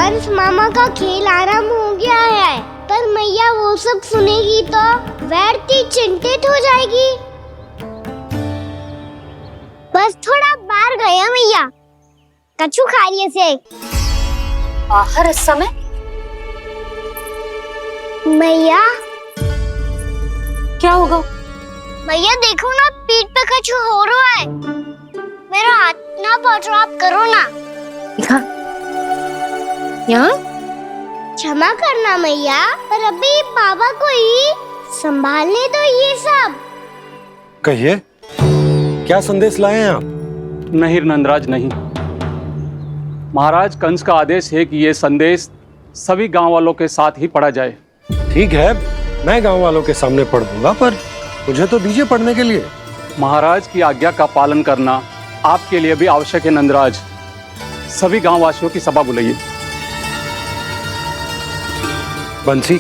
कंस मामा का खेल आरंभ हो गया है, पर मैया वो सब सुनेगी तो व्यर्थ चिंतित हो जाएगी। बस थोड़ा बाहर गया मैया, कछु खा रही से। बाहर इस समय? मैया क्या होगा? मैया देखो ना, पीठ पे कछु हो रहा है। मेरा हाथ ना पकड़ो, आप करो ना। यहाँ? क्षमा करना मैया, पर अभी बाबा को ही संभालने दो ये सब। कहिए, क्या संदेश लाए हैं आप? नहीं नंदराज, नहीं। महाराज कंस का आदेश है कि ये संदेश सभी गांव वालों के साथ ही पढ़ा जाए। ठीक है, मैं गांव वालों के सामने पढ़ दूंगा, पर मुझे तो दीजिए पढ़ने के लिए। महाराज की आज्ञा का पालन करना आपके लिए भी आवश्यक है नंदराज। सभी गांव वासियों की सभा बुलाइए। बंसी,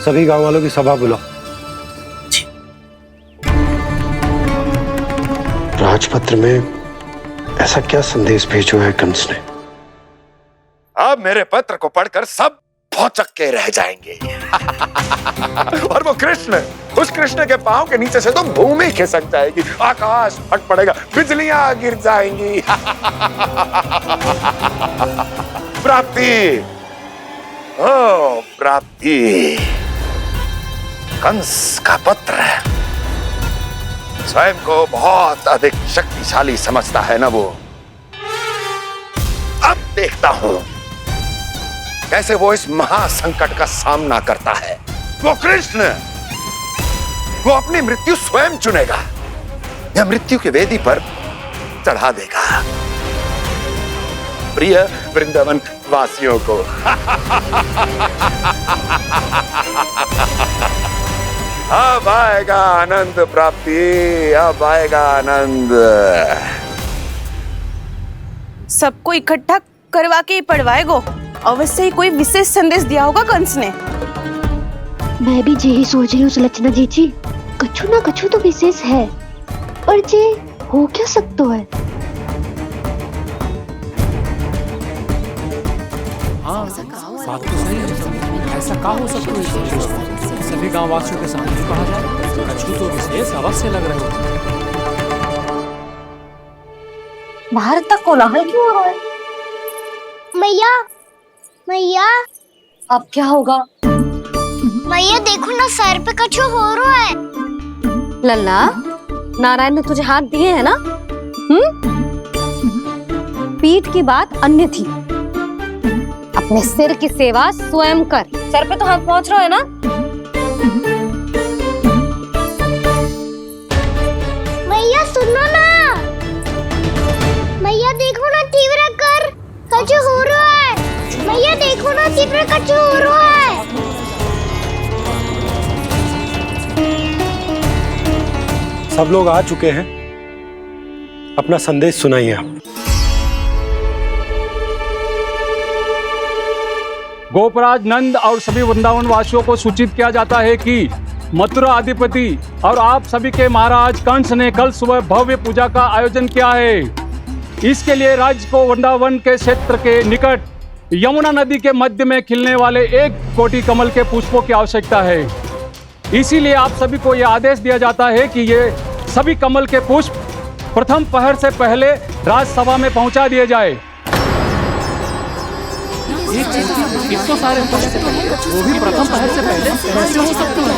सभी गांव वालों की सभा बुलाओ। राजपत्र में ऐसा क्या संदेश भेजो है कंस ने? अब मेरे पत्र को पढ़कर सब भौचक के रह जाएंगे। और वो कृष्ण, उस कृष्ण के पांव के नीचे से तो भूमि खिसक जाएगी, आकाश फट पड़ेगा, बिजलियां गिर जाएंगी। प्राप्ति, ओ प्राप्ति, कंस का पत्र। स्वयं को बहुत अधिक शक्तिशाली समझता है ना वो। अब देखता हूं कैसे वो इस महासंकट का सामना करता है। वो कृष्ण, वो अपनी मृत्यु स्वयं चुनेगा या मृत्यु की वेदी पर चढ़ा देगा प्रिय वृंदावन वासियों को। अब आएगा आनंद प्राप्ति, अब आएगा आनंद। सबको इकट्ठा करवा के ही पढ़वाएगो। अवश्य ही कोई विशेष संदेश दिया होगा कंस ने। मैं भी यही सोच रही हूँ सुलक्षणा जीजी, कछु ना कछु तो विशेष है, पर जे हो क्या सकता है? हाँ, बात तो सही है। ऐसा क्या हो सकता है? सभी गांव वासियों के सामने पढ़ा जाए, कछु तो विशेष अवश्य लग रहे हो। बाहर तक कोलाहल क्यों हो रहा है? मैया, मैया, अब क्या होगा? मैया देखो ना, सर पे कछु हो रहा है। लल्ला, नारायण ने तुझे हाथ दिए हैं ना? पीठ की बात अन्य थी। अपने सिर की सेवा स्वयं कर। सर पे तो हाथ पहुंच रहा है ना? मैया सुनो ना, मैया देखो ना, तीव्र कर कछु हो रहा है। मैया देखो ना, तीव्र कछु हो रहा है। सब लोग आ चुके हैं, अपना संदेश सुनाइए आप। गोपराज नंद और सभी वृंदावन वासियों को सूचित किया जाता है कि मथुरा अधिपति और आप सभी के महाराज कंस ने कल सुबह भव्य पूजा का आयोजन किया है। इसके लिए राज्य को वृंदावन के क्षेत्र के निकट यमुना नदी के मध्य में खिलने वाले 1 कोटि कमल के पुष्पों की आवश्यकता है। इसीलिए आप सभी को यह आदेश दिया जाता है कि ये सभी कमल के पुष्प प्रथम पहर से पहले राजसभा में पहुंचा दिए जाए। तो सारे वो भी प्रथम पहर से पहले कैसे हो सकते हैं?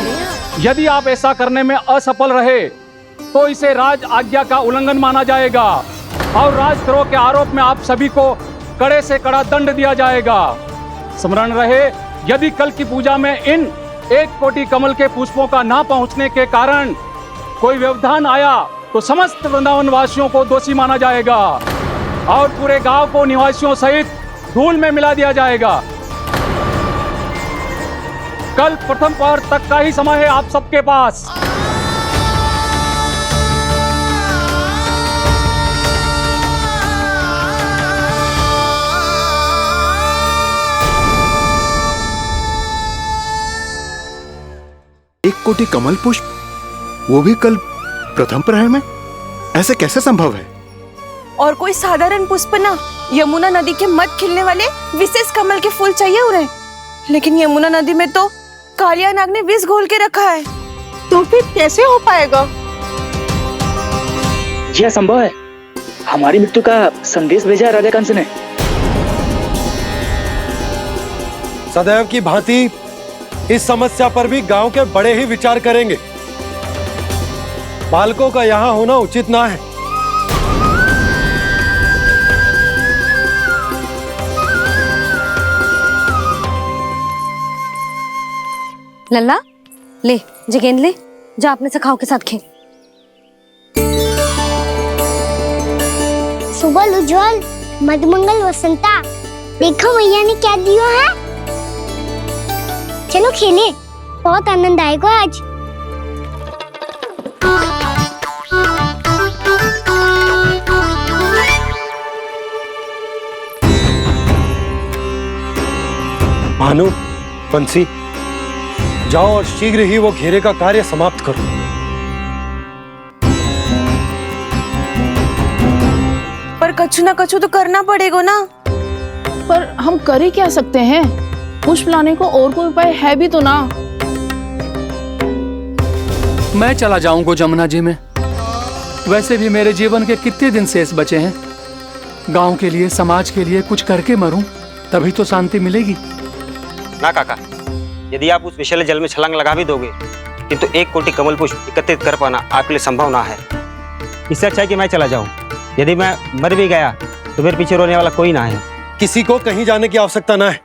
यदि आप ऐसा करने में असफल रहे तो इसे राज आज्ञा का उल्लंघन माना जाएगा और राजद्रोह के आरोप में आप सभी को कड़े से कड़ा दंड दिया जाएगा। स्मरण रहे, यदि कल की पूजा में इन 1 कोटि कमल के पुष्पों का ना पहुंचने के कारण कोई व्यवधान आया तो समस्त वृंदावन वासियों को दोषी माना जाएगा और पूरे गांव को निवासियों सहित धूल में मिला दिया जाएगा। कल प्रथम पहर तक का ही समय है आप सबके पास। एक कोटि कमल पुष्प, वो भी कल प्रथम प्रहर में? ऐसे कैसे संभव है? और कोई साधारण पुष्प ना, यमुना नदी के मध्य खिलने वाले विशेष कमल के फूल चाहिए उन्हें। लेकिन यमुना नदी में तो कालिया नाग ने विष घोल के रखा है, तो फिर कैसे हो पाएगा? यह संभव है। हमारी मृत्यु का संदेश भेजा राजा कंस ने। सदैव की भांति इस समस्या पर भी गांव के बड़े ही विचार करेंगे। बालकों का यहां होना उचित ना है। लल्ला ले, जे गेंद ले, जा अपने सखाओं के साथ खेल। सुबह उज्जवल, मधुमंगल वसंता, देखो मैया ने क्या दिया है। चलो खेले, बहुत आनंद आएगा आज। भानु, बंसी, जाओ और शीघ्र ही वो घेरे का कार्य समाप्त करो। पर कछु ना कछु तो करना पड़ेगा ना। पर हम कर ही क्या सकते हैं? पुष्प लाने को और कोई उपाय है भी तो ना। मैं चला जाऊंगा जमुना जी में। वैसे भी मेरे जीवन के कितने दिन शेष बचे हैं। गांव के लिए, समाज के लिए कुछ करके मरूं, तभी तो शांति मिलेगी। ना काका, यदि आप उस विषैले जल में छलांग लगा भी दोगे, किंतु 1 कोटि कमल पुष्प एकत्रित कर पाना आपके लिए संभव ना है। इससे अच्छा है कि मैं चला जाऊं। यदि मैं मर भी गया तो मेरे पीछे रोने वाला कोई ना है। किसी को कहीं जाने की आवश्यकता ना है।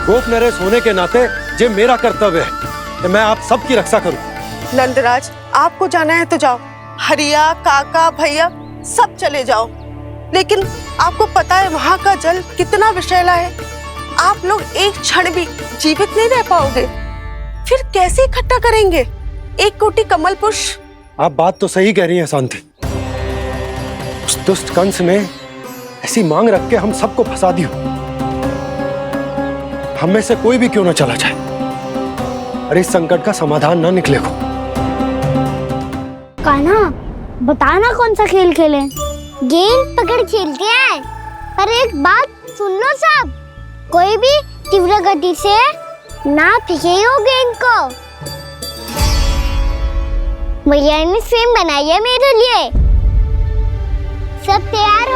गोप नरेश होने के नाते ये मेरा कर्तव्य है कि मैं आप सबकी रक्षा करूं। नंदराज, आपको जाना है तो जाओ। हरिया, काका, भैया सब चले जाओ। लेकिन आपको पता है वहाँ का जल कितना विषैला है। आप लोग एक क्षण भी जीवित नहीं रह पाओगे। फिर कैसे इकट्ठा करेंगे 1 कोटि कमल पुष्प? आप बात तो सही कह रही हैं शांति। उस दुष्ट कंस ने ऐसी मांग रख के हम सबको फंसा दिया। हम में से कोई भी क्यों ना चला जाए और इस संकट का समाधान ना निकले को। कान्हा, बताना कौन सा खेल खेलें? गेंद पकड़ खेलते हैं। पर एक बात सुन लो सब, कोई भी तीव्र गति से ना फेंकेगा गेंद को। भैया ने फ्रेम बनाई है मेरे लिए। सब तैयार हो?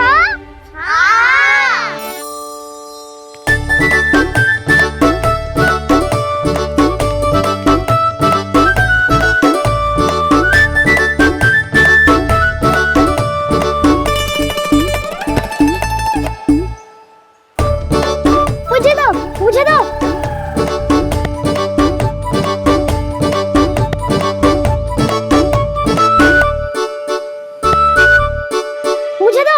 हाँ। मुझे दो। मुझे दो। मुझे दो।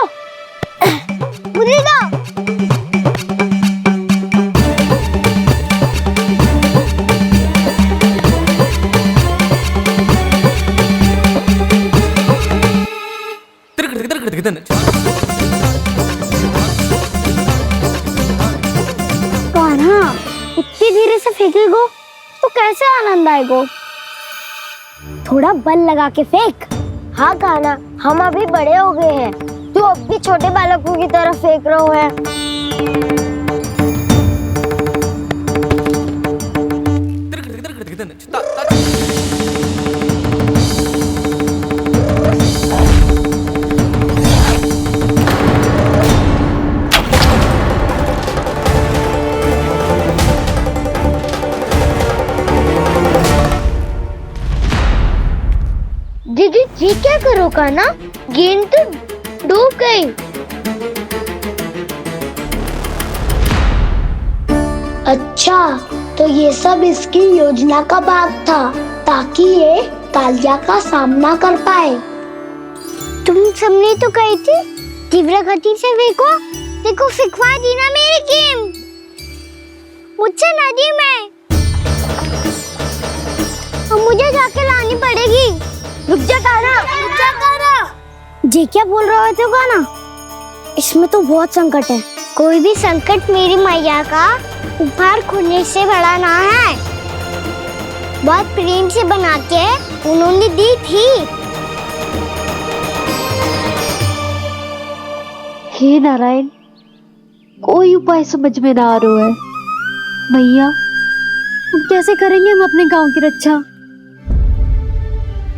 कान्हा, इतनी धीरे से फेंकेगो तो कैसे आनंद आएगो? थोड़ा बल लगा के फेंक। हाँ कान्हा, हम अभी बड़े हो गए हैं, तू अब भी छोटे बालकों की तरह फेंक रहा है। दीदी जी क्या करो कान्हा? गेंद तो डूब गई। अच्छा, तो ये सब इसकी योजना का भाग था ताकि ये कालिया का सामना कर पाए। तुम सबने तो कही थी तीव्र गति से फेंको। देखो सिखवा दी ना मेरी गेम। मुझसे नदी में। अब मुझे जाके लानी पड़ेगी। रुक जा कान्हा, रुक जा कान्हा। जी क्या बोल रहे थे कान्हा? इसमें तो बहुत संकट है। कोई भी संकट मेरी मैया का उपहार खोने से बड़ा ना है। बहुत प्रेम से बना के उन्होंने दी थी। हे नारायण, कोई उपाय समझ में ना आ रहा है। भैया अब कैसे करेंगे हम अपने गांव की रक्षा?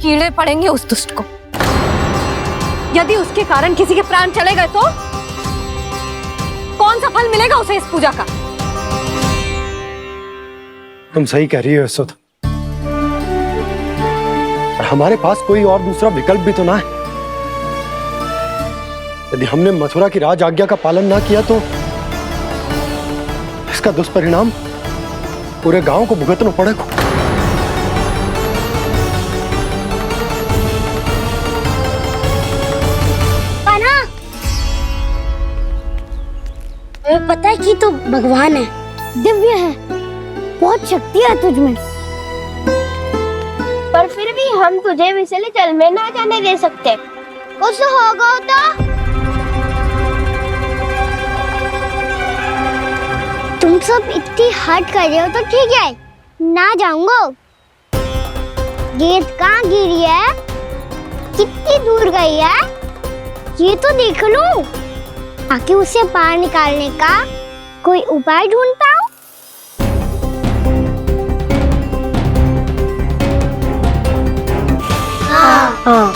कीड़े पड़ेंगे उस दुष्ट को। यदि उसके कारण किसी के प्राण चले गए तो कौन सा फल मिलेगा उसे इस पूजा का? तुम सही कह रही हो यशोदा। और हमारे पास कोई और दूसरा विकल्प भी तो ना है। यदि हमने मथुरा की राज आज्ञा का पालन ना किया तो इसका दुष्परिणाम पूरे गांव को भुगतना पड़ेगा। हमें पता है कि तू भगवान है, दिव्य है, बहुत शक्ति है तुझमें, पर फिर भी हम तुझे विषैले जल में ना जाने दे सकते। कुछ होगा तो तुम सब इतनी हट कर रहे हो तो ठीक है, ना जाऊंगा। गेट कहाँ गिरी है, कितनी दूर गई है, ये तो देख लो, ताकि उसे बाहर निकालने का कोई उपाय ढूंढ पाओ। हाँ।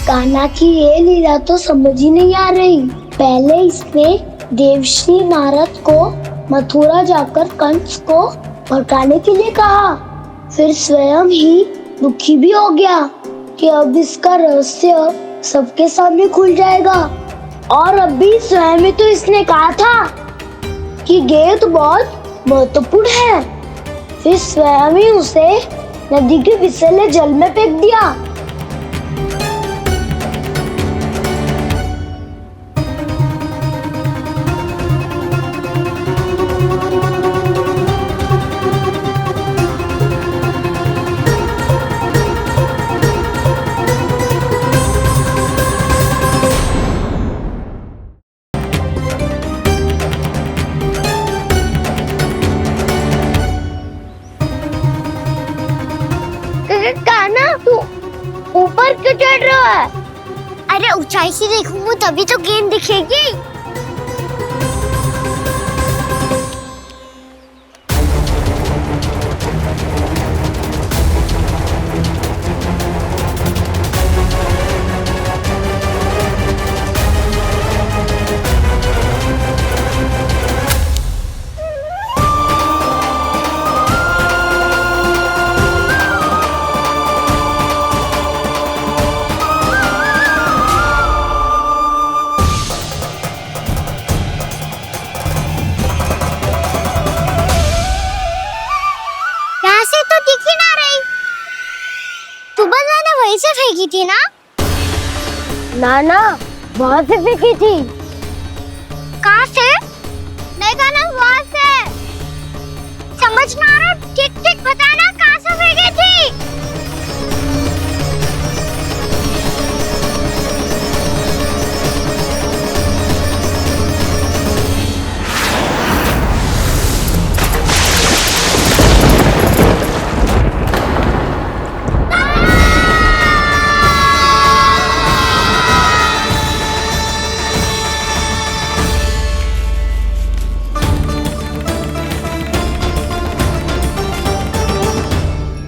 कान्हा की ये लीला तो समझ ही नहीं आ रही। पहले इसने देवश्री नारद को मथुरा जाकर कंस को भगाने के लिए कहा, फिर स्वयं ही दुखी भी हो गया कि अब इसका रहस्य सबके सामने खुल जाएगा। और अभी स्वयं ही तो इसने कहा था कि गेट बहुत महत्वपूर्ण है, फिर स्वयं ही उसे नदी के विषैले जल में फेंक दिया। कान्हा तू ऊपर क्यों चढ़ रहा है? अरे ऊंचाई से देखूंगा तभी तो गेंद दिखेगी। वहीं से फेंकी थी ना? ना वहाँ से फेंकी थी। कहाँ से? नहीं कहना वहाँ से। समझ ना आ रहा, ठीक बताना कहाँ से फेंकी थी?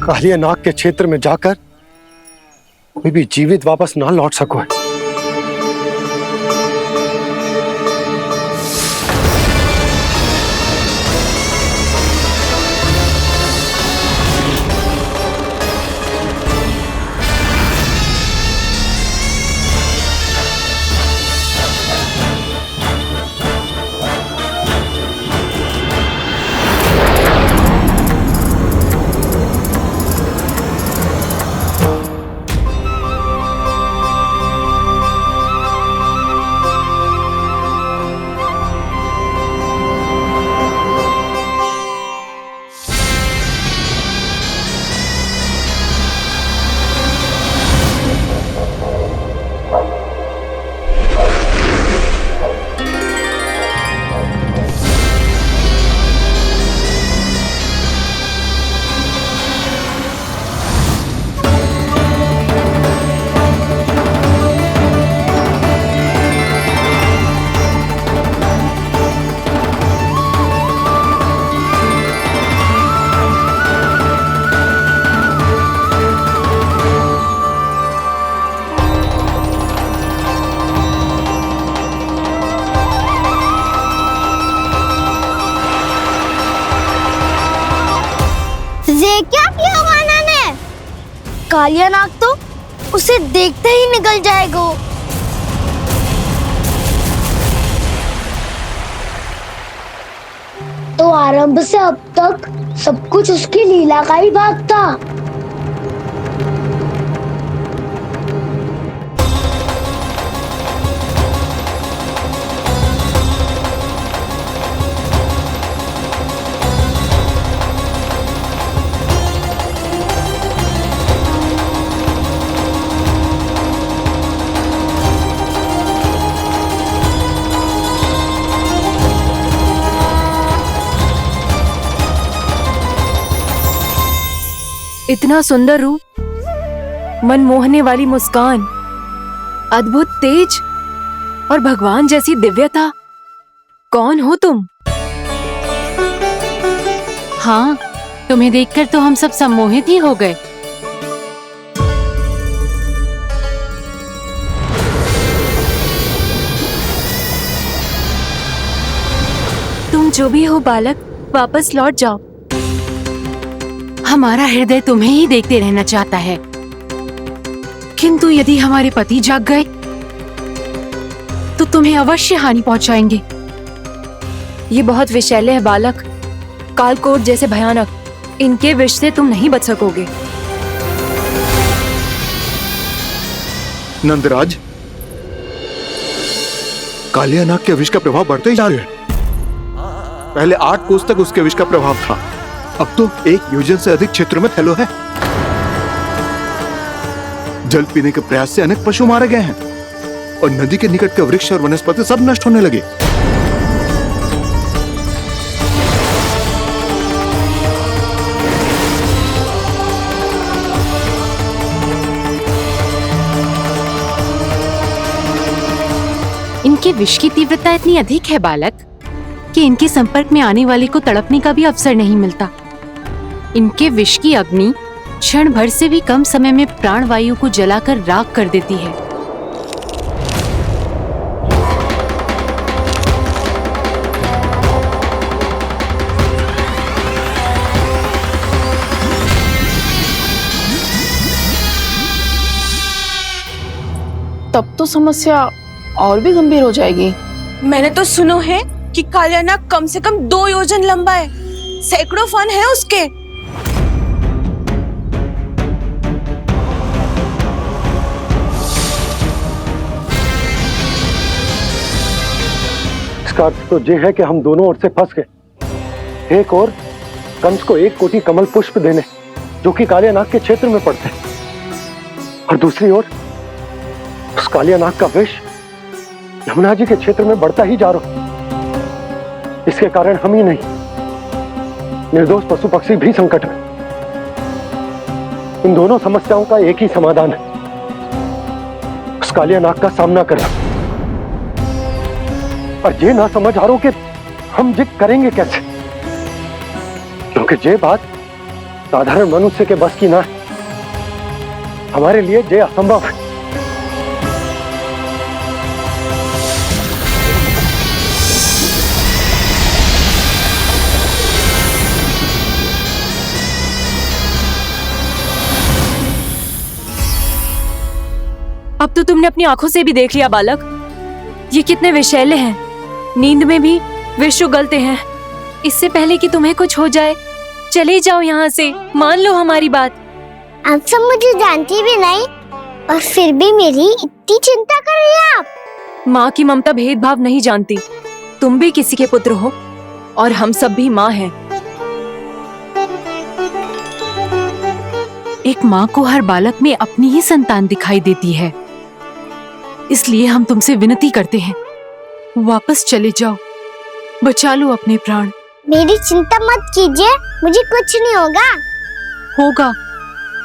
कालिया नाग के क्षेत्र में जाकर कोई भी जीवित वापस ना लौट सको है। कालिया नाग तो उसे देखते ही निकल जाएगा। तो आरंभ से अब तक सब कुछ उसकी लीला का ही भाग था। इतना सुंदर रूप, मन मोहने वाली मुस्कान, अद्भुत तेज और भगवान जैसी दिव्यता। कौन हो तुम? हाँ, तुम्हें देखकर तो हम सब सम्मोहित ही हो गए। तुम जो भी हो बालक, वापस लौट जाओ। हमारा हृदय तुम्हें ही देखते रहना चाहता है, किंतु यदि हमारे पति जाग गए तो तुम्हें अवश्य हानि पहुंचाएंगे। ये बहुत विषैले है बालक, कालकोट जैसे भयानक। इनके विष से तुम नहीं बच सकोगे। नंदराज, कालिया नाग के विष का प्रभाव बढ़ते ही जा रहा है। पहले 8 कोस तक उसके विष का प्रभाव था, अब तो 1 योजन से अधिक क्षेत्र में फैलो है। जल पीने के प्रयास से अनेक पशु मारे गए हैं और नदी के निकट के वृक्ष और वनस्पति सब नष्ट होने लगे। इनके विष की तीव्रता इतनी अधिक है बालक कि इनके संपर्क में आने वाले को तड़पने का भी अवसर नहीं मिलता। इनके विष की अग्नि क्षण भर से भी कम समय में प्राण वायु को जलाकर राख कर देती है। तब तो समस्या और भी गंभीर हो जाएगी। मैंने तो सुनो है कि कालिया नाग कम से कम 2 योजन लंबा है, सैकड़ों फन है उसके। इसका अर्थ तो ये है कि हम दोनों ओर से फंस गए। एक और कंस को 1 कोटि कमल पुष्प देने जो कि कालिया नाग के क्षेत्र में पड़ते, और दूसरी ओर उस कालिया नाग का विष यमुना जी के क्षेत्र में बढ़ता ही जा रहा। इसके कारण हम ही नहीं, निर्दोष पशु पक्षी भी संकट में। इन दोनों समस्याओं का एक ही समाधान है, उस कालिया नाग का सामना करना। और ये ना समझ आ रहा कि हम ये करेंगे कैसे, क्योंकि ये बात साधारण मनुष्य के बस की ना है। हमारे लिए ये असंभव है। अब तो तुमने अपनी आंखों से भी देख लिया बालक, ये कितने विषैले हैं। नींद में भी विष उगलते हैं। इससे पहले कि तुम्हें कुछ हो जाए, चले जाओ यहाँ से, मान लो हमारी बात। आप सब मुझे जानती भी नहीं और फिर भी मेरी इतनी चिंता कर रही हैं आप। माँ की ममता भेदभाव नहीं जानती। तुम भी किसी के पुत्र हो और हम सब भी माँ हैं। एक माँ को हर बालक में अपनी ही संतान दिखाई देती है, इसलिए हम तुमसे विनती करते हैं, वापस चले जाओ, बचा लो अपने प्राण। मेरी चिंता मत कीजिए, मुझे कुछ नहीं होगा। होगा,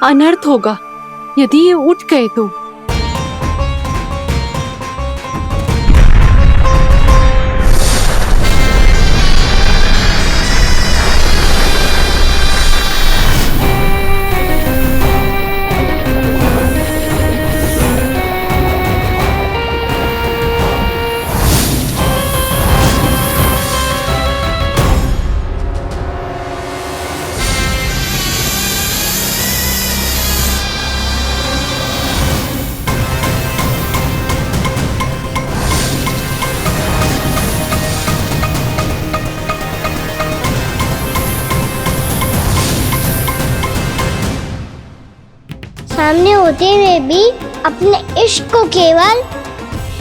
अनर्थ होगा यदि ये उठ गए तो। होते हुए भी अपने इश्क को केवल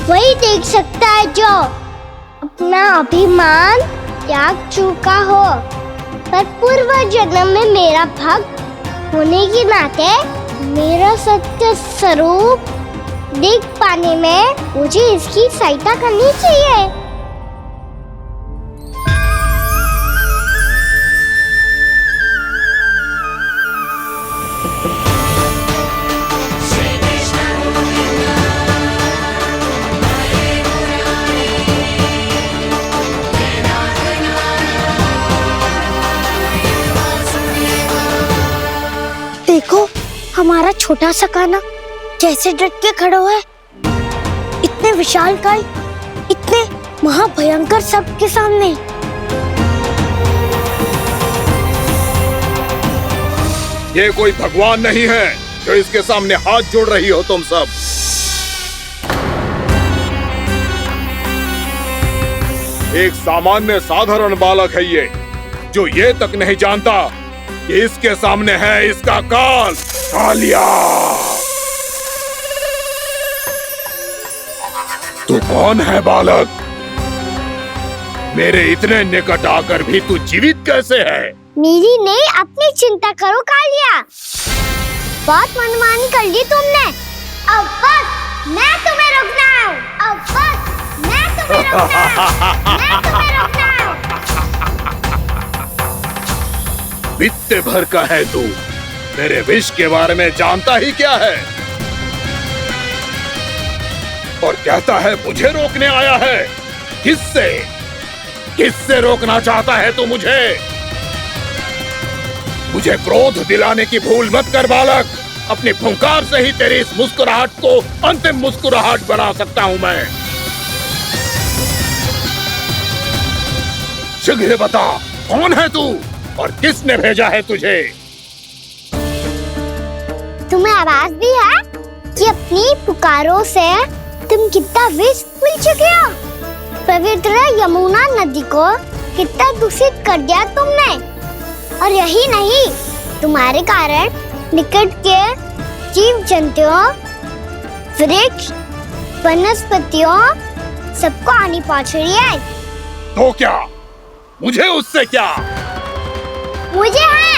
वही देख सकता है जो अपना अभिमान त्याग चुका हो। पर पूर्व जन्म में मेरा भक्त होने के नाते मेरा सत्य स्वरूप देख पाने में मुझे इसकी सहायता करनी चाहिए। देखो हमारा छोटा सा कान्हा कैसे डट के खड़ा हुआ है, इतने विशालकाय, इतने महाभयंकर सबके सामने। ये कोई भगवान नहीं है जो इसके सामने हाथ जोड़ रही हो तुम सब। एक सामान्य साधारण बालक है ये, जो ये तक नहीं जानता कि इसके सामने है इसका काल, कालिया। तू कौन है बालक? मेरे इतने निकट आकर भी तू जीवित कैसे है? मेरी नहीं, अपनी चिंता करो कालिया। बहुत मनमानी कर ली तुमने। अब बस मैं तुम्हें रोकना हूँ। अब बस मैं तुम्हें रोकना हूँ। मैं तुम्हें रोकना हूँ। बित्ते भर का है तू, मेरे विष के बारे में जानता ही क्या है? और कहता है मुझे रोकने आया है। किससे? किससे रोकना चाहता है तू मुझे? मुझे क्रोध दिलाने की भूल मत कर बालक। अपनी फुंकार से ही तेरी इस मुस्कुराहट को अंतिम मुस्कुराहट बना सकता हूं मैं। शीघ्र बता, कौन है तू और किसने भेजा है तुझे? तुम्हें आवाज भी है कि अपनी पुकारों से तुम कितना विष भूल चुके हो। पवित्र यमुना नदी को कितना दूषित कर दिया तुमने। और यही नहीं, तुम्हारे कारण निकट के जीव जंतुओं, वृक्ष, वनस्पतियों सबको हानि पहुंच रही है। तो क्या? मुझे उससे क्या? मुझे है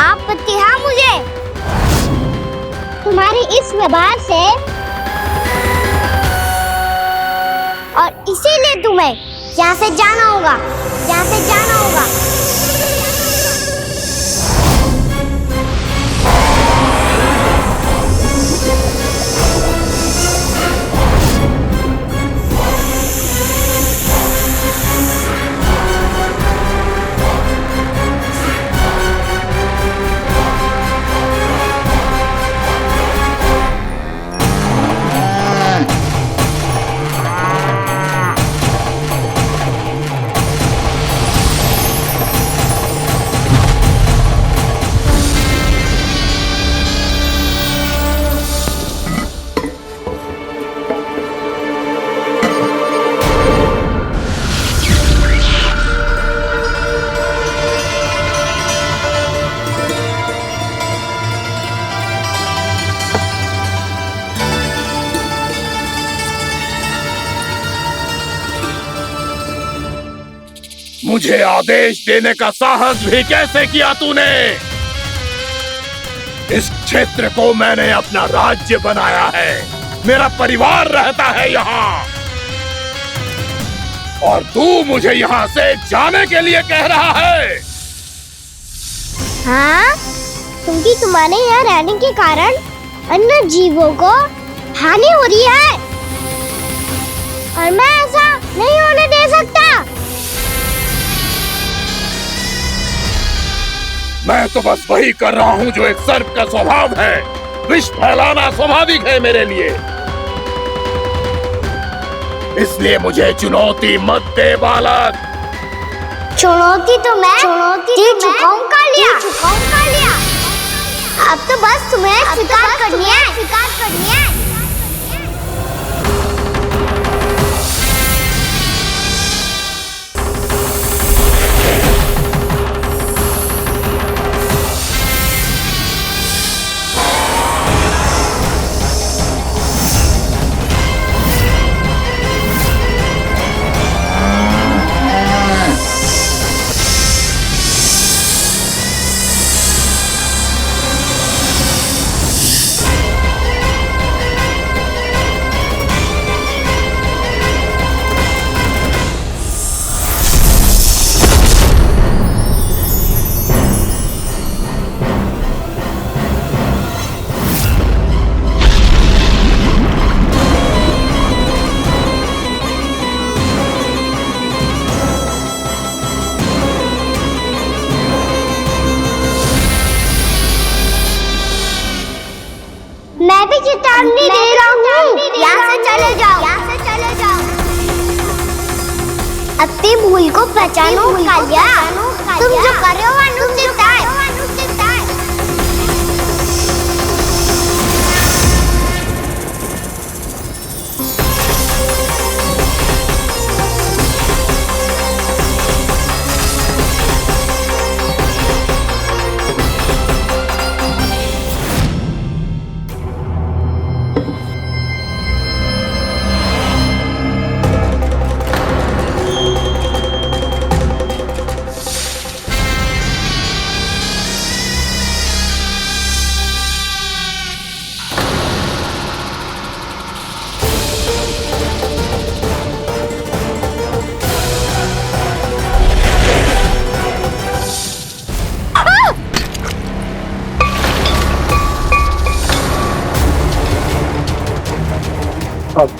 आपत्ति है मुझे तुम्हारी इस व्यवहार से, और इसीलिए तुम्हें यहाँ से जाना होगा। यहाँ से जाना होगा। मुझे आदेश देने का साहस भी कैसे किया तूने? इस क्षेत्र को मैंने अपना राज्य बनाया है, मेरा परिवार रहता है यहाँ, और तू मुझे यहाँ से जाने के लिए कह रहा है? हाँ, क्योंकि तुम्हारे यहाँ रहने के कारण अन्य जीवों को हानि हो रही है, और मैं ऐसा नहीं होने दे सकता। मैं तो बस वही कर रहा हूँ जो एक सर्प का स्वभाव है। विष फैलाना स्वाभाविक है मेरे लिए, इसलिए मुझे चुनौती मत दे बालक। चुनौती तो मैं दे चुका हूँ कालिया। अब तो बस तुम्हें स्वीकार करनी है। अपनी भूल को पहचानो कालिया। तुम जो कर रहे हो अनुचित है। अब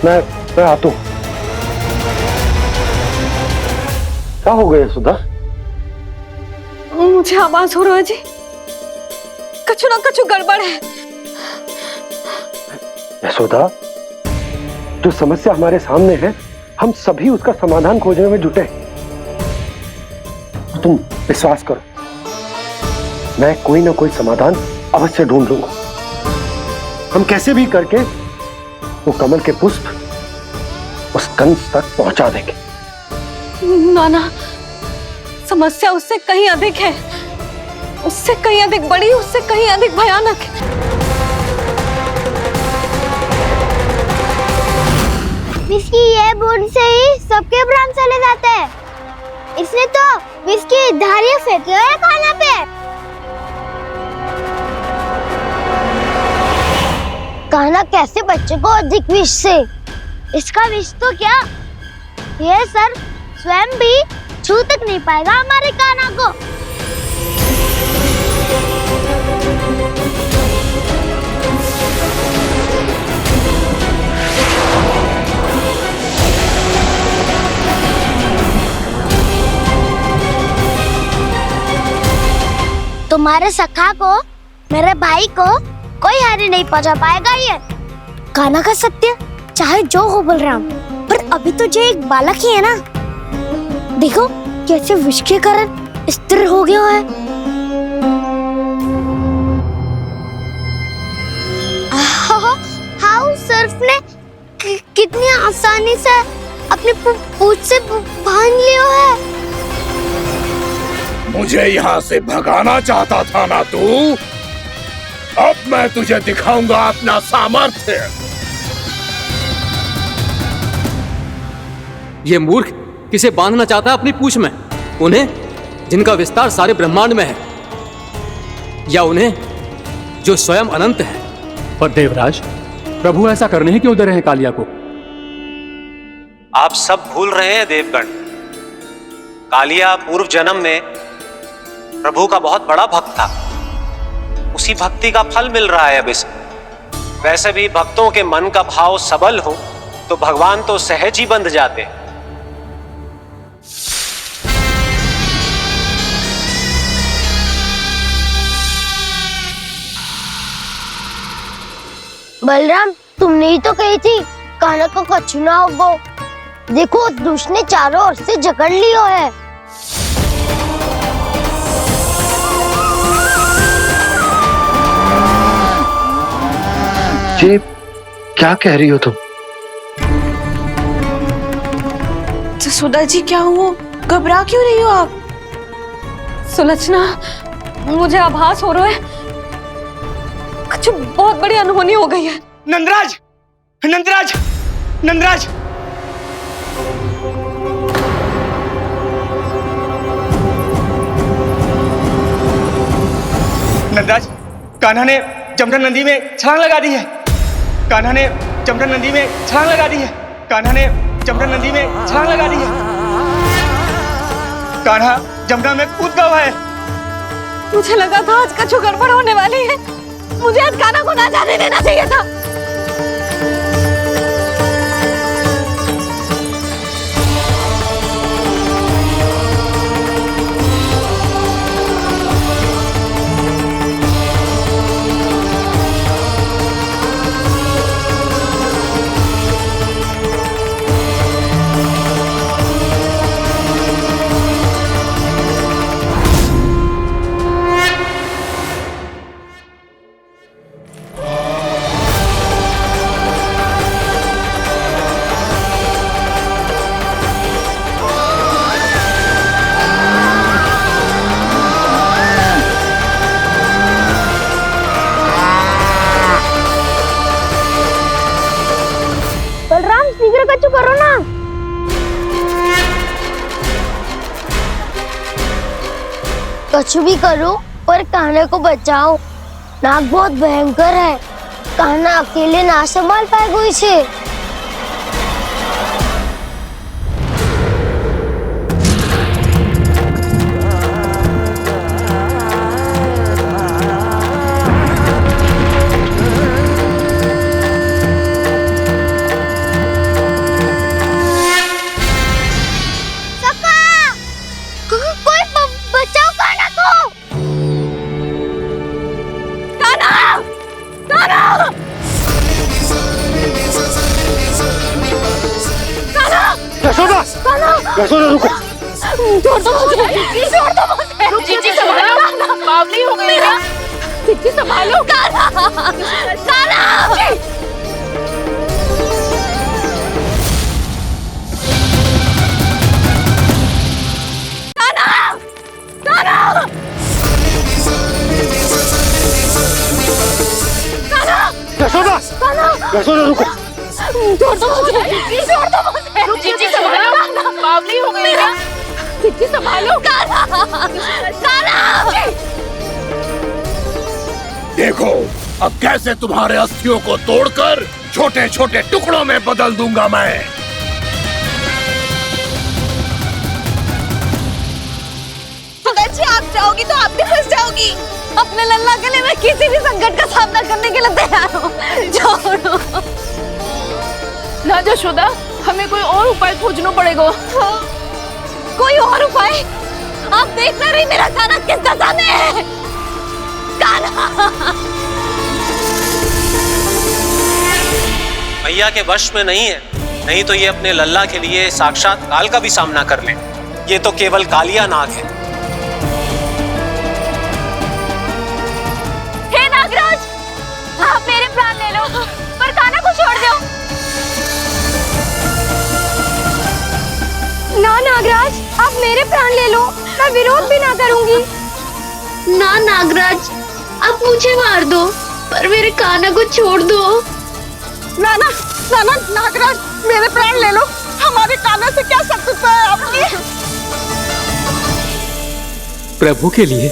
मैं आता हूं। क्या हो गया सुधा? मुझे आवाज हो रहा है जी, कछु ना कछु गड़बड़ है। यशोदा, जो समस्या हमारे सामने है, हम सभी उसका समाधान खोजने में जुटे। तुम विश्वास करो, मैं कोई ना कोई समाधान अवश्य ढूंढ लूंगा। हम कैसे भी करके वो कमल के पुष्प उस कंस तक पहुंचा देंगे। नाना, समस्या उससे कहीं अधिक है, उससे कहीं अधिक बड़ी, उससे कहीं अधिक भयानक है। विस्की ये बूंद से ही सबके प्राण चले जाते हैं। इसने तो विस्की धारियां फेंके हुए खाना पे। कान्हा कैसे बच्चे को अधिक विष से? इसका विष तो क्या, ये सर स्वयं भी छू तक नहीं पाएगा हमारे कान्हा को। तुम्हारे सखा को, मेरे भाई को कोई हानि नहीं पहुंचा पाएगा। ये कान्हा का सत्य चाहे जो हो बलराम, पर अभी तो जो एक बालक ही है ना। देखो कैसे विष के कारण स्थिर हो गया है। हाउ सर्फ ने कितनी आसानी से अपनी पूंछ से बांध लिया है। मुझे यहाँ से भगाना चाहता था ना तू? अब मैं तुझे दिखाऊंगा अपना सामर्थ्य। ये मूर्ख किसे बांधना चाहता है अपनी पूंछ में? उन्हें जिनका विस्तार सारे ब्रह्मांड में है, या उन्हें जो स्वयं अनंत है? पर देवराज, प्रभु ऐसा करने ही क्यों दे रहे हैं कालिया को? आप सब भूल रहे हैं देवगण, कालिया पूर्व जन्म में प्रभु का बहुत बड़ा भक्त था। उसी भक्ति का फल मिल रहा है अब इसे। वैसे भी भक्तों के मन का भाव सबल हो तो भगवान तो सहज ही बंध जाते। बलराम, तुमने ही तो कही थी कान्हा को कछु ना होगो। देखो दुष्ट ने चारों ओर से जकड़ लियो है। ये क्या कह रही हो तुम? सुधा जी, क्या हुआ? घबरा क्यों रही हो आप? सुलक्षणा, मुझे आभास हो रहा है कुछ बहुत बड़ी अनहोनी हो गई है। नंदराज, नंदराज, नंदराज! नंदराज, कान्हा ने जमना नदी में छलांग लगा दी है। कान्हा ने जमना नदी में छलांग लगा दी है। कान्हा ने जमना नदी में छलांग लगा दी है। कान्हा जमुना में कूद गया है। मुझे लगा था आज कछु गड़बड़ होने वाली है। मुझे आज कान्हा को ना जाने देना चाहिए था। करो ना। कुछ भी करो पर कान्हा को बचाओ। नाग बहुत भयंकर है, कान्हा अकेले ना संभाल पाएगा इसे। यशोदा रुको। छोड़ दो मुझे, छोड़ दो मुझे। जीजी संभालो, बावली हो गई है। जीजी संभालो। कान्हा, कान्हा। यशोदा, यशोदा रुको। छोड़ दो मुझे, छोड़ दो मुझे। जीजी संभालो, बावली हो गई है। जीजी संभालो। कान्हा, कान्हा। देखो अब कैसे तुम्हारे अस्थियों को तोड़कर छोटे छोटे टुकड़ों में बदल दूंगा मैं। जी आप जाओगी तो आप भी फंस जाओगी। अपने लल्ला के लिए मैं किसी भी संकट का सामना करने के लिए तैयार हूँ। छोड़ो ना यशोदा, हमें कोई और उपाय खोजना पड़ेगा। कोई और उपाय? आप देख ना रही मेरा कान्हा किस दशा में है। कान्हा मैया के वश में नहीं है, नहीं तो ये अपने लल्ला के लिए साक्षात काल का भी सामना कर ले। ये तो केवल कालिया नाग है। हे नागराज, आप मेरे प्राण ले लो पर कान्हा को छोड़ दो। ना नागराज, आप मेरे प्राण ले लो, मैं विरोध भी ना करूंगी। ना नागराज, आप मुझे मार दो पर मेरे कान्हा को छोड़ दो। ना ना ना ना नागराज, मेरे प्राण ले लो, हमारे कान्हा से क्या शत्रुता है आपकी। प्रभु के लिए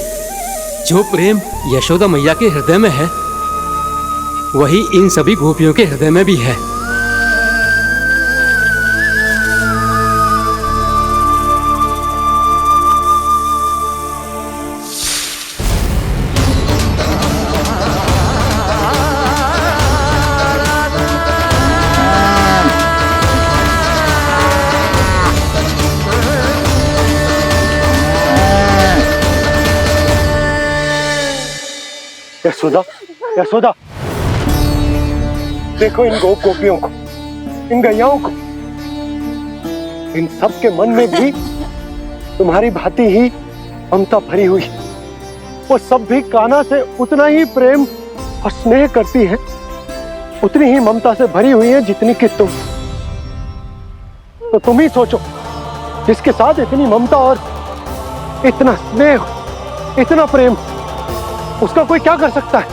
जो प्रेम यशोदा मैया के हृदय में है, वही इन सभी गोपियों के हृदय में भी है। यशोदा, यशोदा, देखो इन गोपियों को, इन गैयाओं को, इन सब के मन में भी तुम्हारी भांति ही ममता भरी हुई। वो सब भी कान्हा से उतना ही प्रेम और स्नेह करती है, उतनी ही ममता से भरी हुई है जितनी कि तुम। तो तुम ही सोचो, जिसके साथ इतनी ममता और इतना स्नेह, इतना प्रेम, उसका कोई क्या कर सकता है?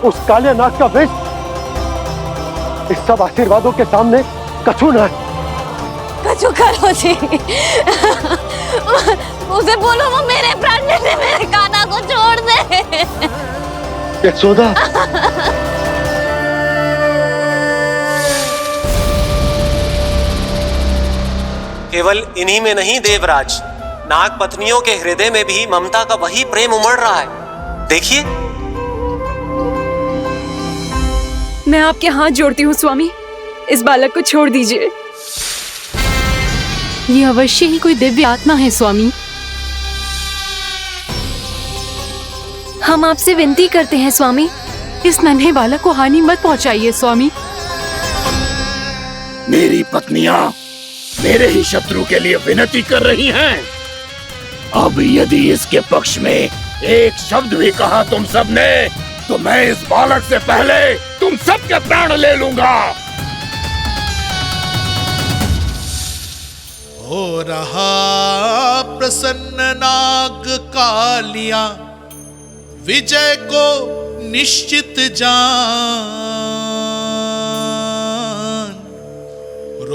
उस काले नाग का विष इस सब आशीर्वादों के सामने कछु न है। कछु करो जी। उसे बोलो वो मेरे प्राण ले ले, मेरे कान्हा को छोड़ दे। यशोदा, केवल इन्हीं में नहीं देवराज, नाग पत्नियों के हृदय में भी ममता का वही प्रेम उमड़ रहा है। देखिए। मैं आपके हाथ जोड़ती हूँ स्वामी, इस बालक को छोड़ दीजिए। ये अवश्य ही कोई दिव्य आत्मा है स्वामी। हम आपसे विनती करते हैं स्वामी, इस नन्हे बालक को हानि मत पहुंचाइए स्वामी। मेरी पत्नियां मेरे ही शत्रु के लिए विनती कर रही हैं। अब यदि इसके पक्ष में एक शब्द भी कहा तुम सबने, तो मैं इस बालक से पहले तुम सबके प्राण ले लूंगा। हो रहा प्रसन्न नाग कालिया, विजय को निश्चित जान।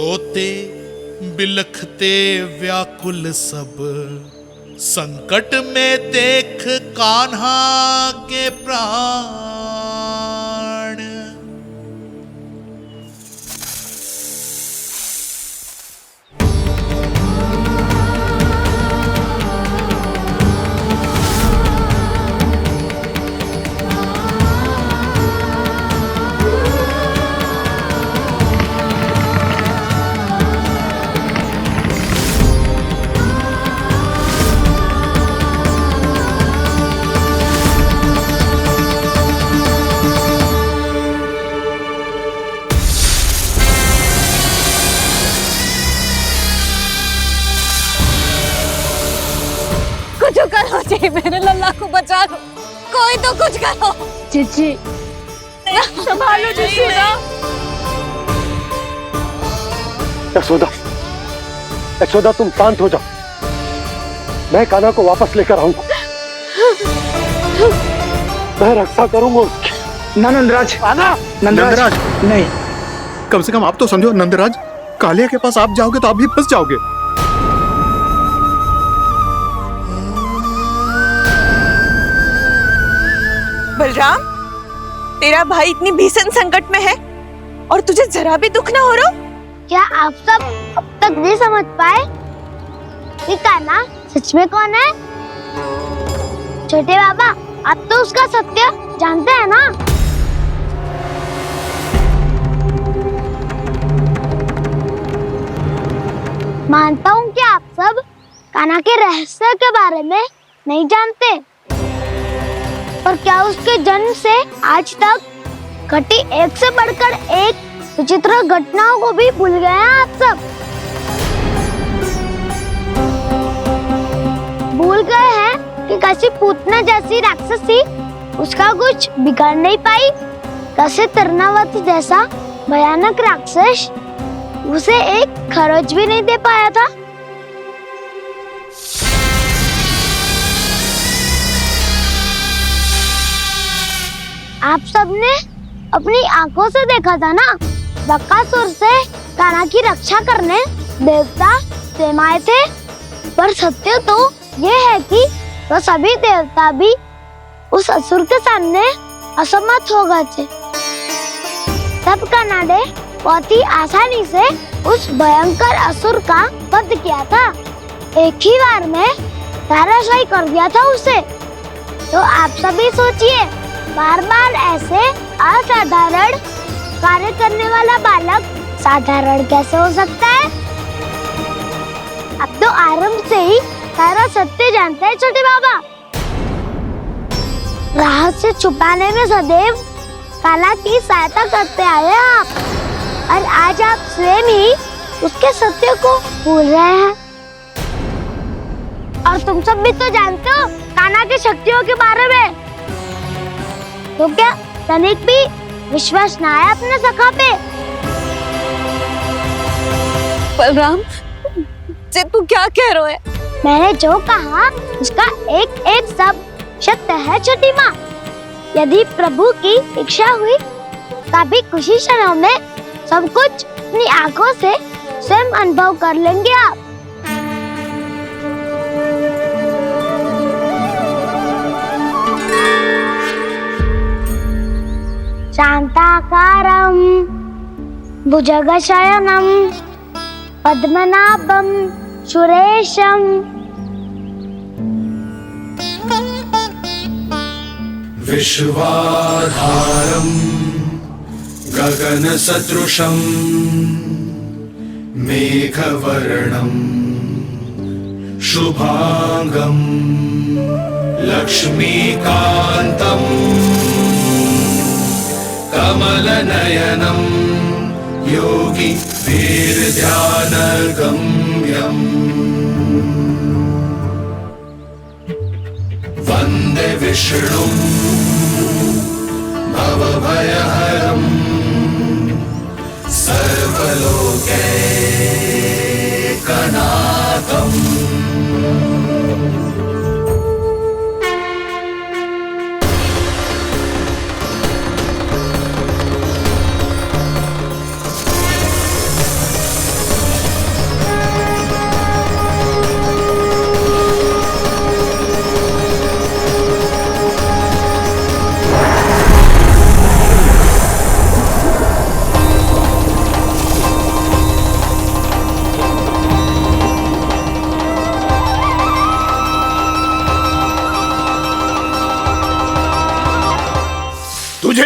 रोते बिलखते व्याकुल सब, संकट में देख कान्हा के प्राण। कुछ करो जी, मेरे लल्ला को बचा लो, कोई तो कुछ करो। जीजी संभालो जसोदा। यशोदा, यशोदा तुम शांत हो जाओ, मैं कान्हा को वापस लेकर आऊंगा, मैं रक्षा करूंगा उसकी। ना नंदराज, नंदराज नहीं, कम से कम आप तो समझो नंदराज, कालिया के पास आप जाओगे तो आप भी फंस जाओगे। बलराम, तेरा भाई इतनी भीषण संकट में है और तुझे जरा भी दुख ना हो रहा? क्या आप सब अब तक नहीं समझ पाए कि कान्हा सच में कौन है? छोटे बाबा, आप तो उसका सत्य जानते हैं ना? मानता हूँ कि आप सब कान्हा के रहस्य के बारे में नहीं जानते, पर क्या उसके जन्म से आज तक घटी एक से बढ़कर एक विचित्र घटनाओं को भी भूल गए हैं आप सब? भूल गए हैं कि कैसी पूतना जैसी राक्षसी उसका कुछ बिगाड़ नहीं पाई, कैसे तरनावती जैसा भयानक राक्षस उसे एक खरोच भी नहीं दे पाया था। आप सबने अपनी आंखों से देखा था ना, बकासुर से कान्हा की रक्षा करने देवता स्वयं आए थे, पर सत्य तो ये है कि वो सभी देवता भी उस असुर के सामने असमर्थ हो गए थे। तब कान्हा ने बहुत ही आसानी से उस भयंकर असुर का वध किया था, एक ही बार में धराशायी कर दिया था उसे। तो आप सभी सोचिए, बार बार ऐसे असाधारण कार्य करने वाला बालक साधारण कैसे हो सकता है? अब तो आरंभ से ही सारा सत्य जानते हैं छोटे बाबा। रहस्य छुपाने में सदैव कान्हा की सहायता करते आए हैं आप, और आज आप स्वयं ही उसके सत्य को भूल रहे हैं। और तुम सब भी तो जानते हो कान्हा की शक्तियों के बारे में, तो क्या तनिक भी विश्वास ना है अपने सखा पे? बलराम जी, तू क्या कह रहे है? मैंने जो कहा उसका एक एक शब्द सत्य है छोटी माँ। यदि प्रभु की इच्छा हुई तभी कुछ ही क्षणों में सब कुछ अपनी आंखों से स्वयं अनुभव कर लेंगे आप। शांताकारं भुजगशयनं पद्मनाभं सुरेशं विश्वाधारं गगनसदृशं मेघवर्णं शुभांगं लक्ष्मीकान्तं कमलनयनं योगी वीरध्यानगम्यम् वन्दे विष्णुं भवभयहरं सर्वलोकैकनाथम्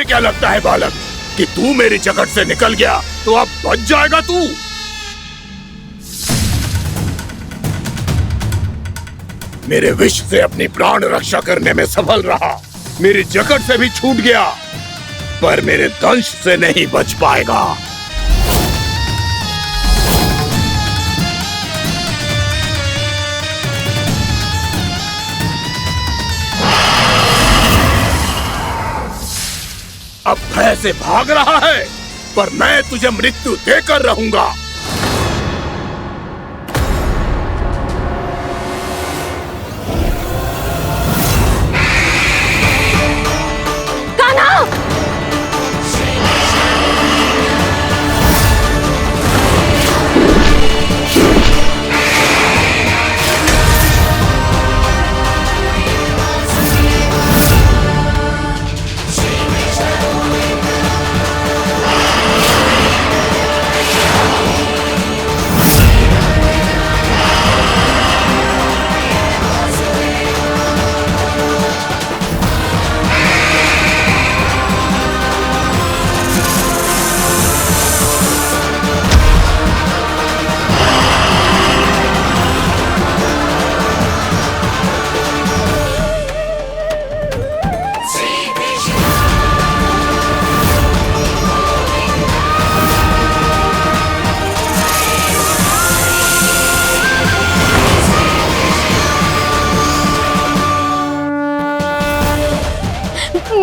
तुम्हें क्या लगता है बालक कि तू मेरी जगत से निकल गया तो अब बच जाएगा तू? मेरे विष से अपनी प्राण रक्षा करने में सफल रहा, मेरी जगत से भी छूट गया, पर मेरे दंश से नहीं बच पाएगा। अब भय से भाग रहा है, पर मैं तुझे मृत्यु देकर रहूंगा।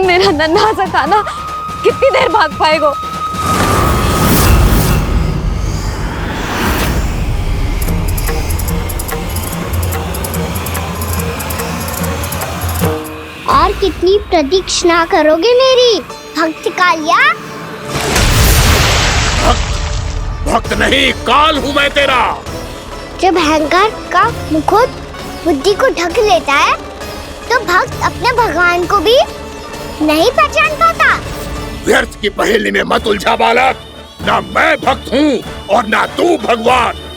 मेरा नन्हा सा कान्हा कितनी देर भाग पाएगा? और कितनी प्रतीक्षा करोगे मेरी भक्त कालिया? भक्त नहीं, काल हूं मैं तेरा। जब अहंकार का मुकुट बुद्धि को ढक लेता है तो भक्त अपने भगवान को भी नहीं पहचान पाता। व्यर्थ की पहेली में मत उलझा बालक, ना मैं भक्त हूँ और ना तू भगवान।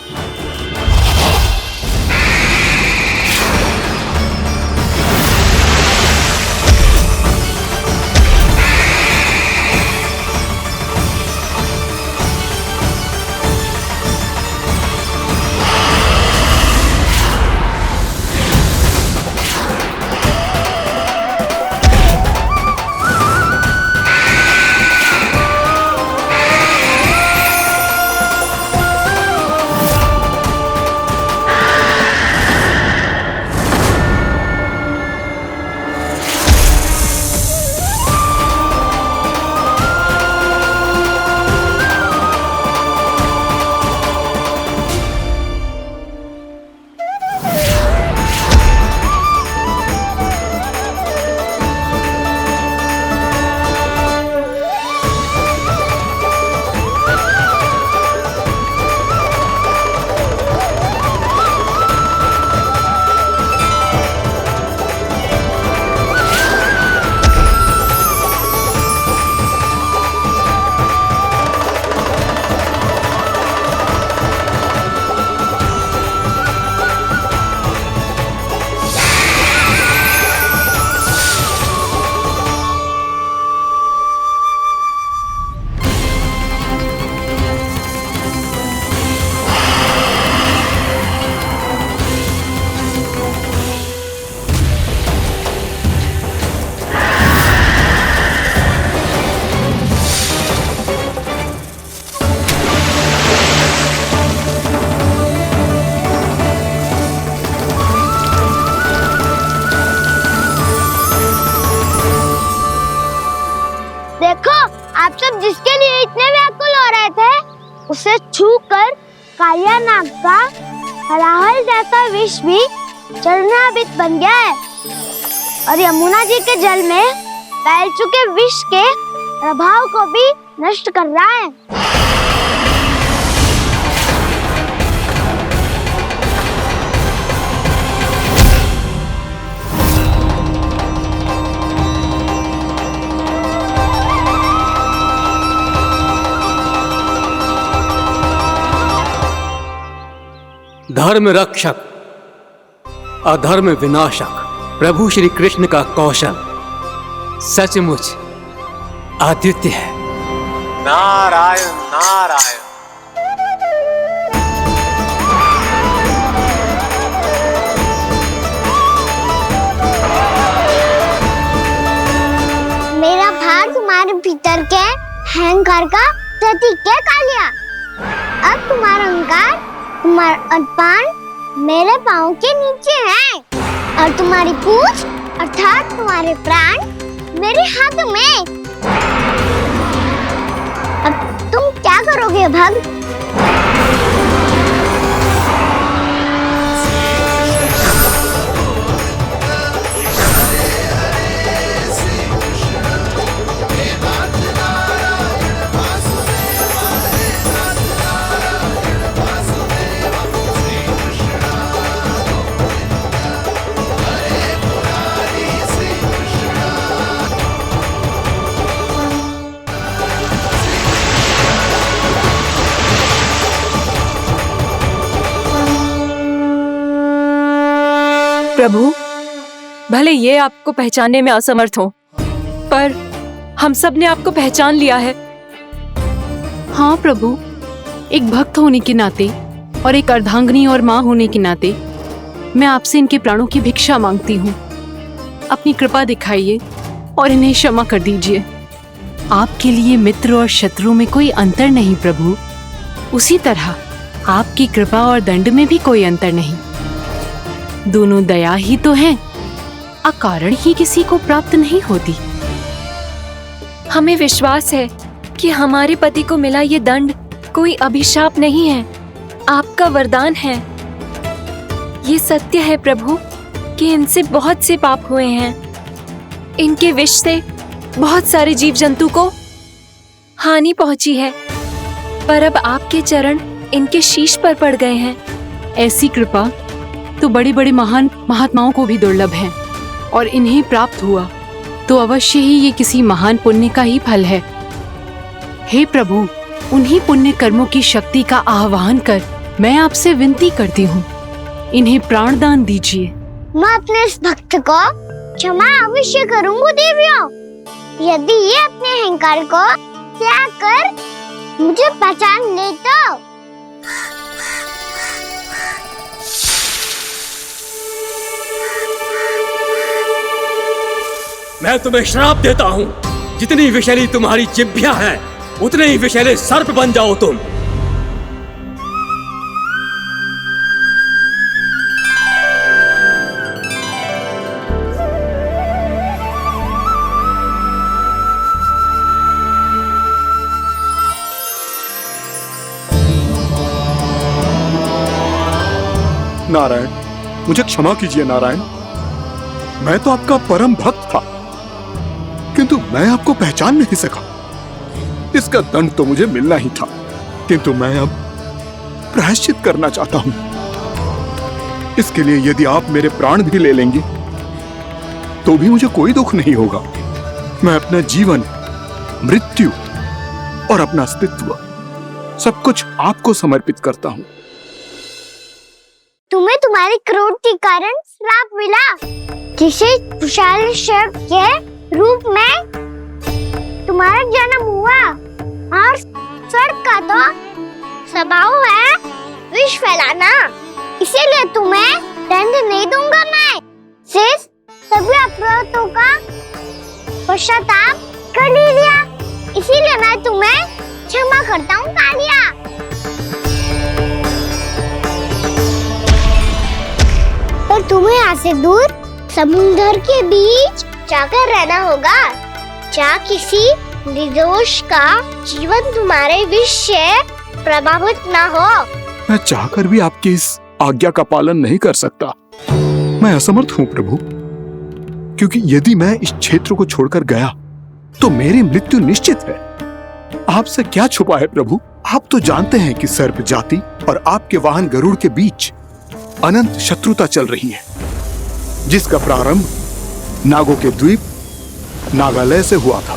आप सब जिसके लिए इतने व्याकुल हो रहे थे उसे छूकर कालिया नाग का हलाहल जैसा विष भी चरणामृत बन गया है और यमुना जी के जल में फैल चुके विष के प्रभाव को भी नष्ट कर रहा है। धर्म रक्षक अधर्म विनाशक प्रभु श्री कृष्ण का कौशल सचमुच आदित्य है। नारायण नारायण। मेरा भार तुम्हारे भीतर के अहंकार का प्रतीक है कालिया। अब तुम्हारा अहंकार, तुम्हारा अभिमान मेरे पाँव के नीचे है और तुम्हारी पूंछ अर्थात तुम्हारे प्राण मेरे हाथों में। अब तुम क्या करोगे भक्त? प्रभु, भले ये आपको पहचानने में असमर्थ हो, पर हम सब ने आपको पहचान लिया है। हाँ प्रभु, एक भक्त होने के नाते और एक अर्धांगिनी और माँ होने के नाते मैं आपसे इनके प्राणों की भिक्षा मांगती हूँ। अपनी कृपा दिखाइए और इन्हें क्षमा कर दीजिए। आपके लिए मित्र और शत्रु में कोई अंतर नहीं प्रभु। उसी तरह आपकी कृपा और दंड में भी कोई अंतर नहीं। दोनों दया ही तो हैं, अकारण ही किसी को प्राप्त नहीं होती। हमें विश्वास है कि हमारे पति को मिला ये दंड कोई अभिशाप नहीं है, आपका वरदान है। ये सत्य है प्रभु कि इनसे बहुत से पाप हुए हैं। इनके विष से बहुत सारे जीव जंतु को हानि पहुंची है, पर अब आपके चरण इनके शीश पर पड़ गए हैं। ऐसी कृपा तो बड़े बड़े महान महात्माओं को भी दुर्लभ है, और इन्हें प्राप्त हुआ तो अवश्य ही ये किसी महान पुण्य का ही फल है। हे प्रभु, उन्हीं पुण्य कर्मों की शक्ति का आह्वान कर मैं आपसे विनती करती हूँ, इन्हें प्राण दान दीजिए। मैं अपने इस भक्त को क्षमा अवश्य करूंगा देवियों, यदि ये अपने अहंकार को त्याग कर मुझे पहचान ले तो। मैं तुम्हें श्राप देता हूँ, जितनी विषैली तुम्हारी जिह्वा है उतने ही विषैले सर्प बन जाओ तुम। नारायण, मुझे क्षमा कीजिए नारायण। मैं तो आपका परम भक्त था, किंतु मैं आपको पहचान नहीं सका। इसका दंड तो मुझे मिलना ही था, किंतु मैं अब प्रायश्चित करना चाहता हूं। इसके लिए यदि आप मेरे प्राण भी ले लेंगे तो भी मुझे कोई दुख नहीं होगा। मैं अपना जीवन, मृत्यु और अपना अस्तित्व सब कुछ आपको समर्पित करता हूं। तुम्हें तुम्हारी क्रोध के कारण श्राप मिला, जिसे विशाल सर्प के रूप में तुम्हारा जन्म हुआ, और सर्प का तो स्वभाव है विष फैलाना। इसीलिए तुम्हें दंड नहीं दूंगा मैं। शेष सभी अपराधों का पश्चाताप कर लिया, इसीलिए मैं तुम्हें क्षमा करता हूँ कालिया। पर तुम्हें यहाँ से दूर समुद्र के बीच जाकर रहना होगा, जहाँ किसी निर्दोष का जीवन तुम्हारे विष से प्रभावित ना हो। मैं चाहकर भी आपकी इस आज्ञा का पालन नहीं कर सकता। मैं असमर्थ हूँ प्रभु, क्योंकि यदि मैं इस क्षेत्र को छोड़कर गया तो मेरी मृत्यु निश्चित है। आपसे क्या छुपा है प्रभु? आप तो जानते हैं कि सर्प जाति और आपके वाहन गरुड़ के बीच अनंत शत्रुता चल रही है, जिसका प्रारंभ नागों के द्वीप नागालय से हुआ था।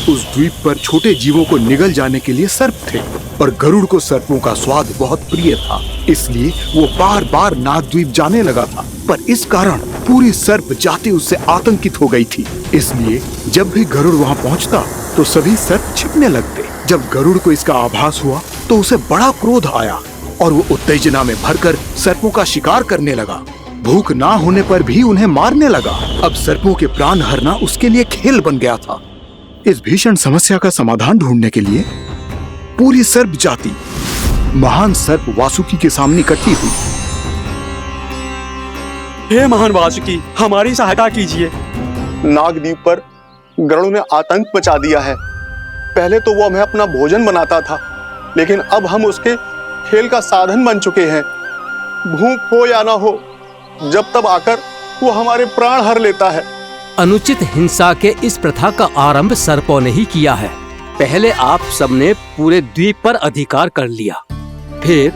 उस द्वीप पर छोटे जीवों को निगल जाने के लिए सर्प थे, और गरुड़ को सर्पों का स्वाद बहुत प्रिय था, इसलिए वो बार बार नाग द्वीप जाने लगा था। पर इस कारण पूरी सर्प जाति उससे आतंकित हो गई थी। इसलिए जब भी गरुड़ वहाँ पहुँचता तो सभी सर्प छिपने लगते। जब गरुड़ को इसका आभास हुआ तो उसे बड़ा क्रोध आया और वो उत्तेजना में भरकर सर्पों का शिकार करने लगा। भूख ना होने पर भी उन्हें मारने लगा। अब सर्पों के प्राण हरना उसके लिए खेल बन गया था। इस भीषण समस्या का समाधान ढूंढने के लिए पूरी सर्प जाति महान सर्प वासुकी के सामने इकट्ठी हुई। हे महान वासुकी, हमारी सहायता कीजिए। नागद्वीप पर गरुड़ ने आतंक मचा दिया है। पहले तो वो हमें अपना भोजन बनाता था, लेकिन अब हम उसके खेल का साधन बन चुके हैं। भूख हो या ना हो, जब तब आकर वो हमारे प्राण हर लेता है। अनुचित हिंसा के इस प्रथा का आरंभ सर्पों ने ही किया है। पहले आप सबने पूरे द्वीप पर अधिकार कर लिया, फिर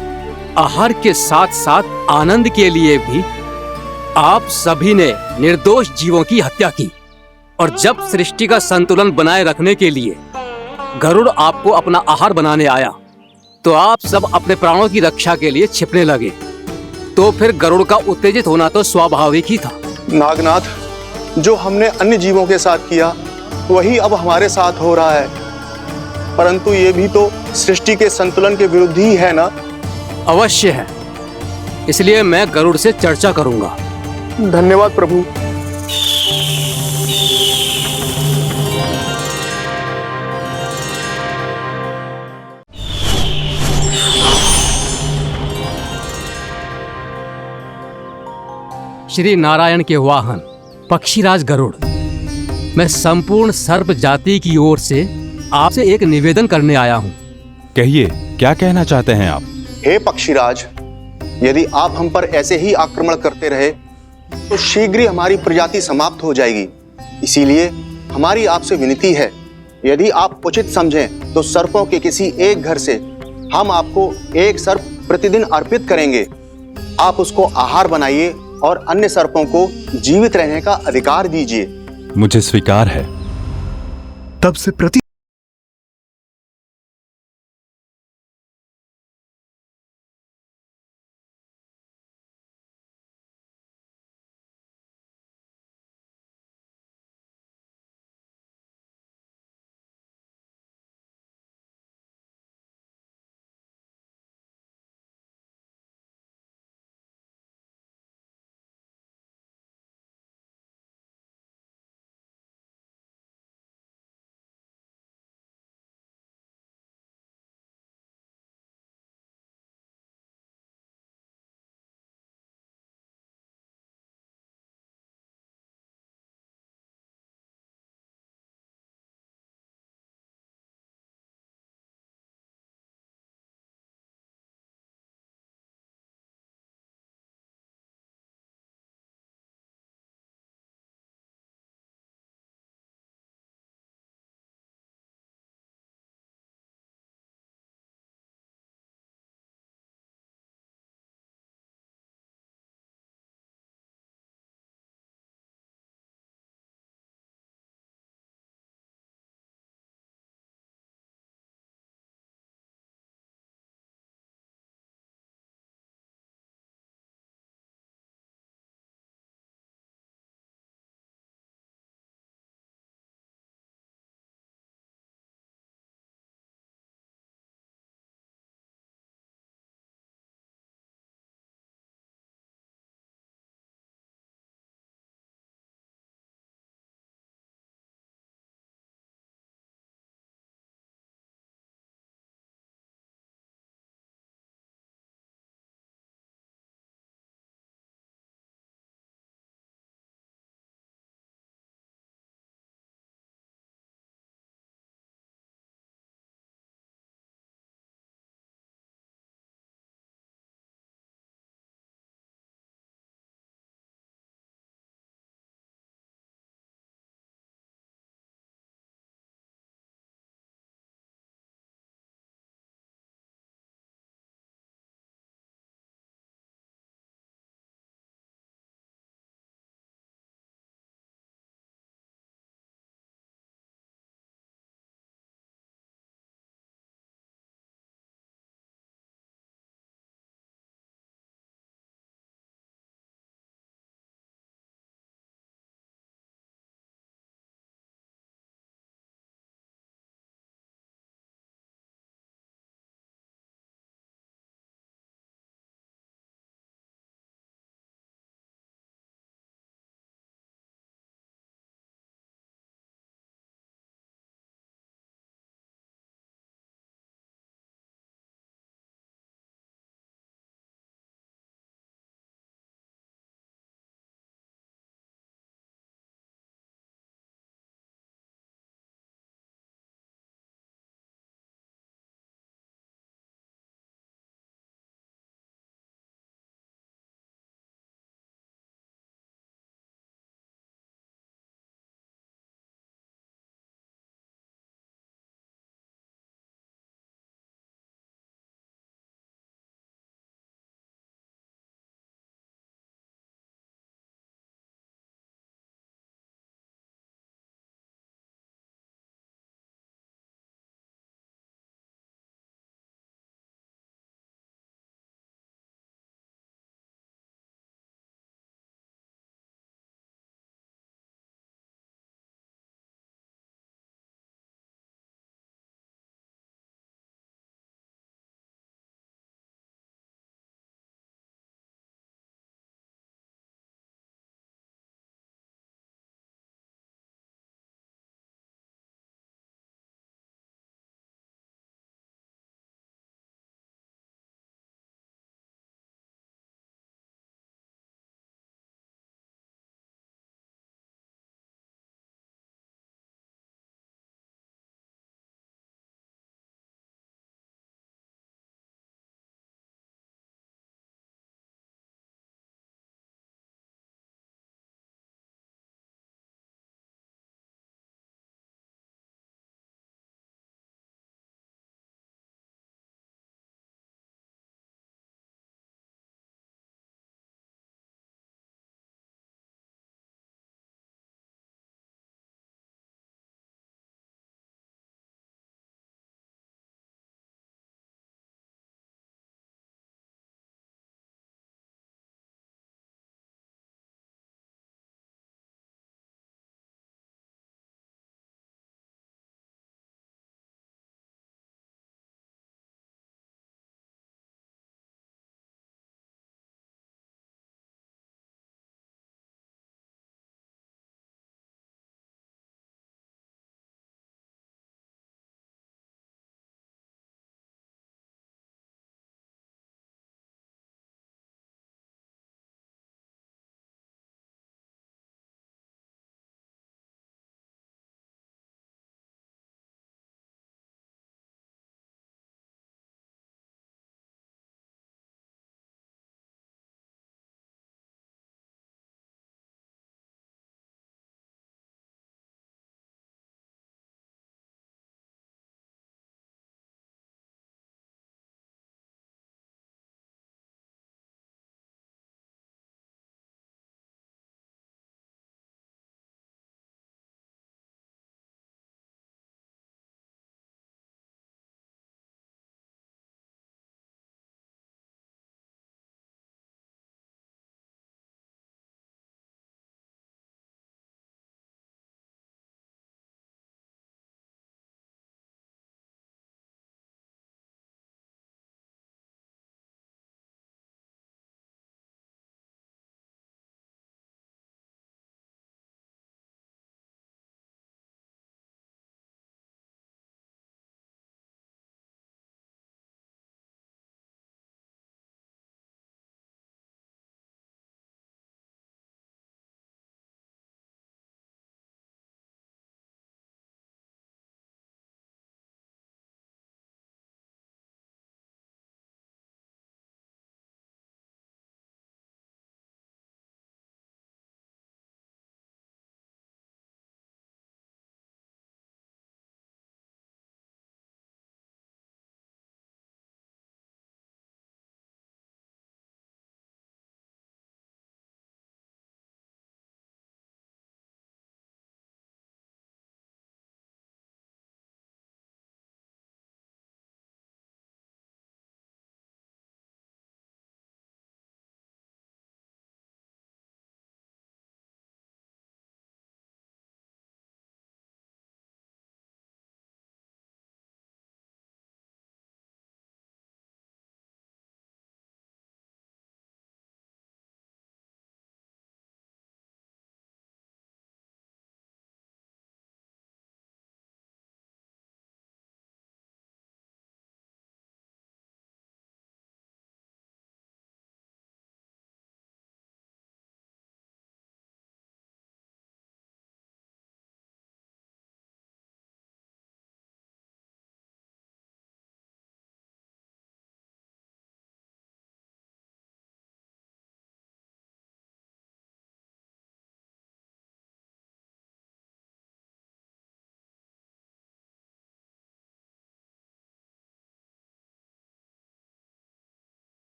आहार के साथ साथ आनंद के लिए भी आप सभी ने निर्दोष जीवों की हत्या की। और जब सृष्टि का संतुलन बनाए रखने के लिए गरुड़ आपको अपना आहार बनाने आया तो आप सब अपने प्राणों की रक्षा के लिए छिपने लगे। तो फिर गरुड़ का उत्तेजित होना तो स्वाभाविक ही था। नागनाथ, जो हमने अन्य जीवों के साथ किया वही अब हमारे साथ हो रहा है, परंतु ये भी तो सृष्टि के संतुलन के विरुद्ध ही है ना? अवश्य है, इसलिए मैं गरुड़ से चर्चा करूंगा। धन्यवाद प्रभु। श्री नारायण के वाहन पक्षीराज गरुड़, मैं संपूर्ण सर्प जाति की ओर से आपसे एक निवेदन करने आया हूँ। कहिए, क्या कहना चाहते हैं आप? हे पक्षीराज, यदि आप हम पर ऐसे ही आक्रमण करते रहे तो शीघ्र ही हमारी प्रजाति समाप्त हो जाएगी। इसीलिए हमारी आपसे विनती है, यदि आप उचित समझें तो सर्पों के किसी एक घर से हम आपको एक सर्प प्रतिदिन अर्पित करेंगे। आप उसको आहार बनाइए और अन्य सर्पों को जीवित रहने का अधिकार दीजिए। मुझे स्वीकार है। तब से प्रति